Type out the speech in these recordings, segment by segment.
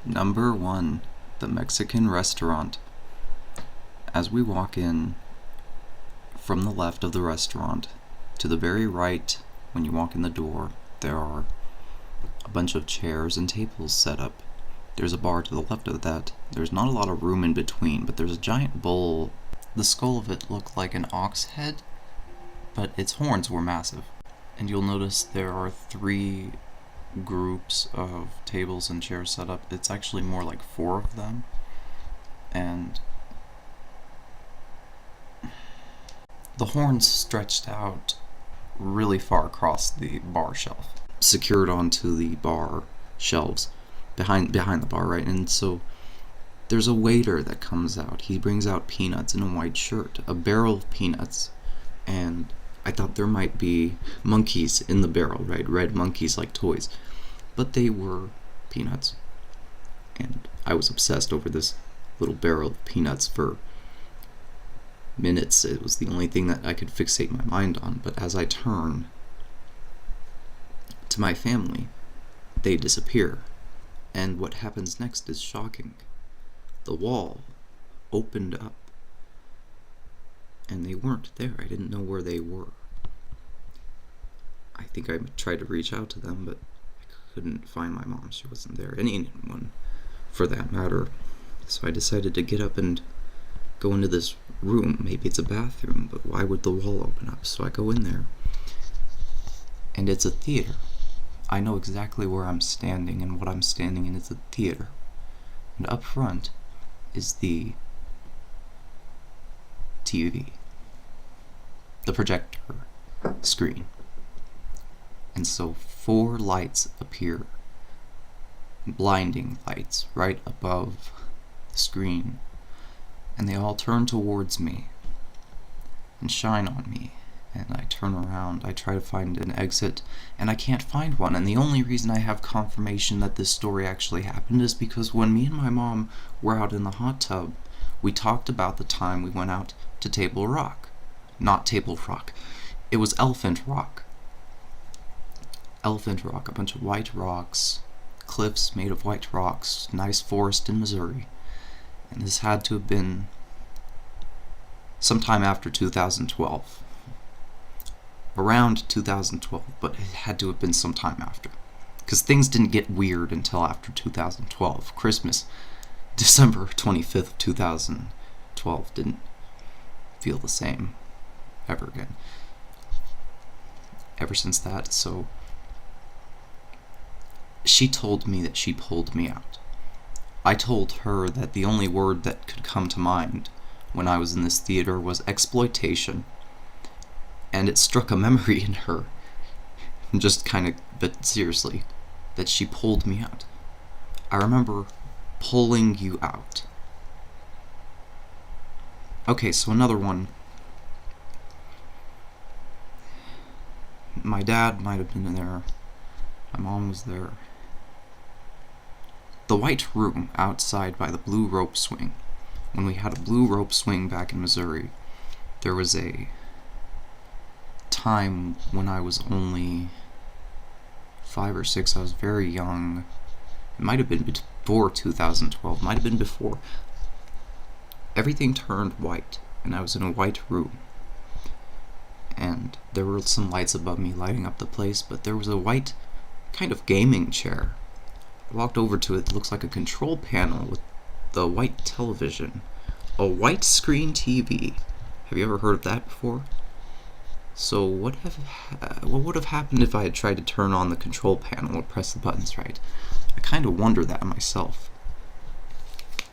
Number 1, the Mexican restaurant. As we walk in from the left of the restaurant, to the very right, when you walk in the door, there are a bunch of chairs and tables set up. There's a bar to the left of that. There's not a lot of room in between, but there's a giant bowl. The skull of it looked like an ox head, but its horns were massive. And you'll notice there are 3 groups of tables and chairs set up. It's actually more like 4 of them. And the horns stretched out really far across the bar shelf, secured onto the bar shelves behind the bar, right? And so there's a waiter that comes out. He brings out peanuts in a white shirt, a barrel of peanuts, and I thought there might be monkeys in the barrel, right? Red monkeys like toys. But they were peanuts. And I was obsessed over this little barrel of peanuts for minutes. It was the only thing that I could fixate my mind on. But as I turn to my family, they disappear. And what happens next is shocking. The wall opened up, and they weren't there. I didn't know where they were. I think I tried to reach out to them, but I couldn't find my mom. She wasn't there. Anyone, for that matter. So I decided to get up and go into this room. Maybe it's a bathroom, but why would the wall open up? So I go in there, and it's a theater. I know exactly where I'm standing, and what I'm standing in is a theater. And up front is the TV, the projector screen. And so 4 lights appear, blinding lights, right above the screen. And they all turn towards me and shine on me. And I turn around, I try to find an exit, and I can't find one. And the only reason I have confirmation that this story actually happened is because when me and my mom were out in the hot tub, we talked about the time we went out to Table Rock. Not Table Rock. It was Elephant Rock. Elephant Rock, a bunch of white rocks, cliffs made of white rocks, nice forest in Missouri. And this had to have been sometime after 2012. Around 2012, but it had to have been some time after. Because things didn't get weird until after 2012. Christmas, December 25th, 2012, didn't feel the same ever again. Ever since that, so she told me that she pulled me out. I told her that the only word that could come to mind when I was in this theater was exploitation. And it struck a memory in her, just kind of, but seriously, that she pulled me out. I remember pulling you out. Okay, so another one. My dad might have been in there. My mom was there. The white room outside by the blue rope swing. When we had a blue rope swing back in Missouri, there was a time when I was only 5 or 6. I was very young. It might have been before 2012, might have been before. Everything turned white, and I was in a white room. And there were some lights above me lighting up the place, but there was a white kind of gaming chair. I walked over to it. It looks like a control panel with the white television. A white screen TV. Have you ever heard of that before? So what would have happened if I had tried to turn on the control panel or press the buttons right? I kind of wonder that myself.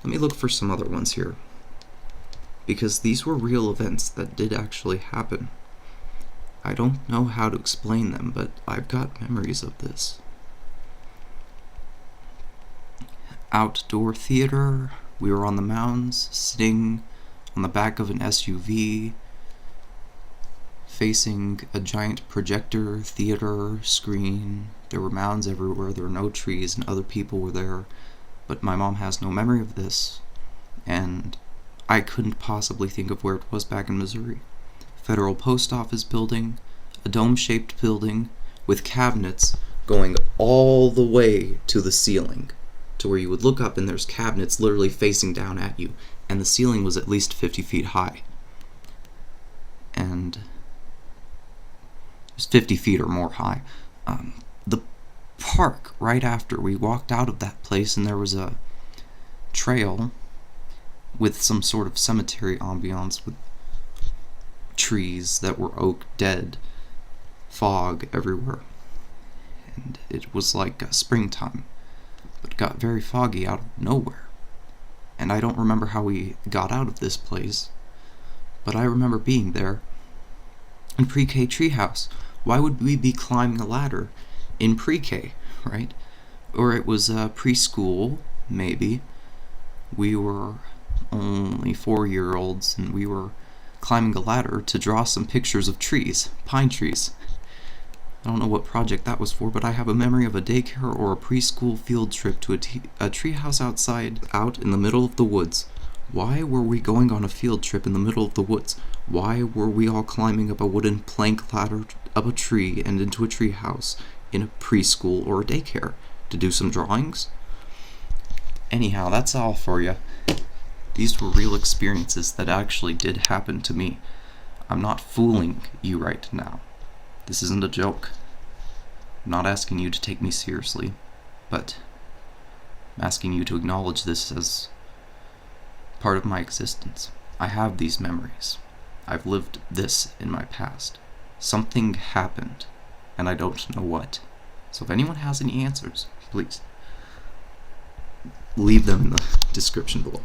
Let me look for some other ones here, because these were real events that did actually happen. I don't know how to explain them, but I've got memories of this. Outdoor theater. We were on the mounds, sitting on the back of an SUV, facing a giant projector theater screen. There were mounds everywhere, there were no trees, and other people were there, but my mom has no memory of this, and I couldn't possibly think of where it was back in Missouri. Federal Post Office building, a dome-shaped building with cabinets going all the way to the ceiling, to where you would look up and there's cabinets literally facing down at you, and the ceiling was at least 50 feet high. And it was 50 feet or more high. The park right after we walked out of that place, and there was a trail with some sort of cemetery ambiance with trees that were oak dead, fog everywhere, and it was like springtime, but got very foggy out of nowhere. And I don't remember how we got out of this place, but I remember being there. In pre-K treehouse, why would we be climbing a ladder in pre-K, right? Or it was preschool, maybe. We were only 4-year-olds, and we were climbing a ladder to draw some pictures of trees, pine trees. I don't know what project that was for, but I have a memory of a daycare or a preschool field trip to a treehouse out in the middle of the woods. Why were we going on a field trip in the middle of the woods? Why were we all climbing up a wooden plank ladder up a tree and into a treehouse in a preschool or a daycare? To do some drawings? Anyhow, that's all for you. These were real experiences that actually did happen to me. I'm not fooling you right now. This isn't a joke. I'm not asking you to take me seriously, but I'm asking you to acknowledge this as part of my existence. I have these memories. I've lived this in my past. Something happened, and I don't know what. So if anyone has any answers, please leave them in the description below.